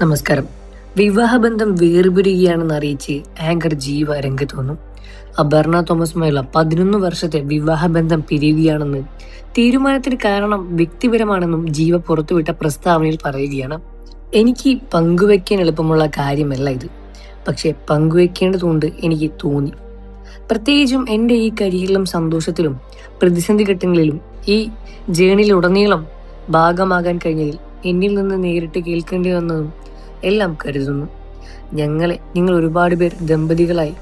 നമസ്കാരം. വിവാഹബന്ധം വേർപിരിയുകയാണെന്ന് അറിയിച്ച് ആങ്കർ ജീവ രംഗത്ത് വന്നു. അപർണ തോമസുമായുള്ള 11 വർഷത്തെ വിവാഹബന്ധം പിരിയുകയാണെന്ന് തീരുമാനത്തിന് കാരണം വ്യക്തിപരമാണെന്നും ജീവ പുറത്തുവിട്ട പ്രസ്താവനയിൽ പറയുകയാണ്. എനിക്ക് പങ്കുവെക്കാൻ എളുപ്പമുള്ള കാര്യമല്ല ഇത്, പക്ഷെ പങ്കുവെക്കേണ്ടതുകൊണ്ട് എനിക്ക് തോന്നി. പ്രത്യേകിച്ചും എൻ്റെ ഈ കരിയറിലും സന്തോഷത്തിലും പ്രതിസന്ധി ഘട്ടങ്ങളിലും ഈ ജേണിയിലുടനീളം ഭാഗമാകാൻ കഴിഞ്ഞതിൽ എന്നിൽ നിന്ന് നേരിട്ട് കേൾക്കേണ്ടി വന്നതും എല്ലാം കരുതുന്നു. നിങ്ങൾ ഒരുപാട് പേർ ദമ്പതികളായി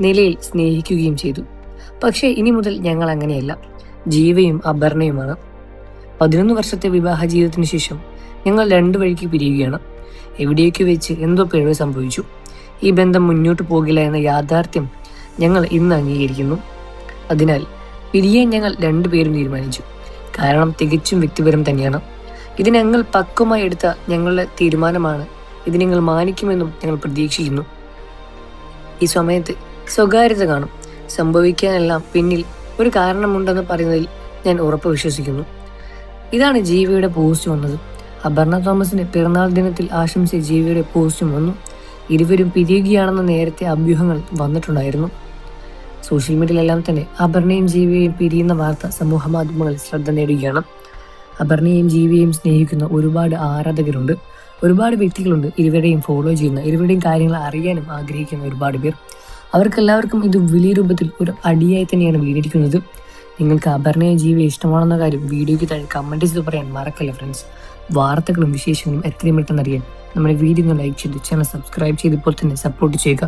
നിലയിൽ സ്നേഹിക്കുകയും ചെയ്തു. പക്ഷേ ഇനി മുതൽ ഞങ്ങൾ അങ്ങനെയല്ല. ജീവയും അപർണയുമാണ്. 11 വർഷത്തെ വിവാഹ ജീവിതത്തിന് ശേഷം ഞങ്ങൾ 2 വഴിക്ക് പിരിയുകയാണ്. എവിടെയൊക്കെ വെച്ച് എന്തോ പിഴവ് സംഭവിച്ചു. ഈ ബന്ധം മുന്നോട്ട് പോകില്ല എന്ന യാഥാർത്ഥ്യം ഞങ്ങൾ ഇന്ന് അംഗീകരിക്കുന്നു. അതിനാൽ പിരിയാൻ ഞങ്ങൾ 2 പേരും തീരുമാനിച്ചു. കാരണം തികച്ചും വ്യക്തിപരം തന്നെയാണ്. ഇത് ഞങ്ങൾ പക്വമായി എടുത്ത ഞങ്ങളുടെ തീരുമാനമാണ്. ഇത് നിങ്ങൾ മാനിക്കുമെന്നും ഞങ്ങൾ പ്രതീക്ഷിക്കുന്നു. ഈ സമയത്ത് സ്വകാര്യത കാണും. സംഭവിക്കാനെല്ലാം പിന്നിൽ ഒരു കാരണമുണ്ടെന്ന് പറയുന്നതിൽ ഞാൻ ഉറപ്പ് വിശ്വസിക്കുന്നു. ഇതാണ് ജീവയുടെ പോസ്റ്റ് വന്നത്. അപർണ തോമസിന്റെ പിറന്നാൾ ദിനത്തിൽ ആശംസിച്ച ജീവയുടെ പോസ്റ്റും വന്നു. ഇരുവരും പിരിയുകയാണെന്ന് നേരത്തെ അഭ്യൂഹങ്ങൾ വന്നിട്ടുണ്ടായിരുന്നു. സോഷ്യൽ മീഡിയയിലെല്ലാം തന്നെ അപർണയും ജീവയും പിരിയുന്ന വാർത്ത സമൂഹ മാധ്യമങ്ങളിൽ ശ്രദ്ധ നേടുകയാണ്. അപർണയെയും ജീവയെയും സ്നേഹിക്കുന്ന ഒരുപാട് ആരാധകരുണ്ട്, ഒരുപാട് വ്യക്തികളുണ്ട്. ഇരുവരുടെയും ഫോളോ ചെയ്യുന്ന, ഇരുവരുടെയും കാര്യങ്ങൾ അറിയാനും ആഗ്രഹിക്കുന്ന ഒരുപാട് പേർ. അവർക്കെല്ലാവർക്കും ഇത് വലിയ രൂപത്തിൽ ഒരു അടിയായി തന്നെയാണ് വീണിരിക്കുന്നത്. നിങ്ങൾക്ക് അപർണയെ ജീവയെ ഇഷ്ടമാണെന്ന കാര്യം വീഡിയോയ്ക്ക് താഴെ കമൻറ്റ് ചെയ്ത് പറയാൻ മറക്കല്ല ഫ്രണ്ട്സ്. വാർത്തകളും വിശേഷങ്ങളും എത്രയും പെട്ടെന്ന് അറിയാൻ നമ്മുടെ വീഡിയോ ലൈക്ക് ചെയ്ത് ചാനൽ സബ്സ്ക്രൈബ് ചെയ്ത് ഇപ്പോൾ തന്നെ സപ്പോർട്ട് ചെയ്യുക.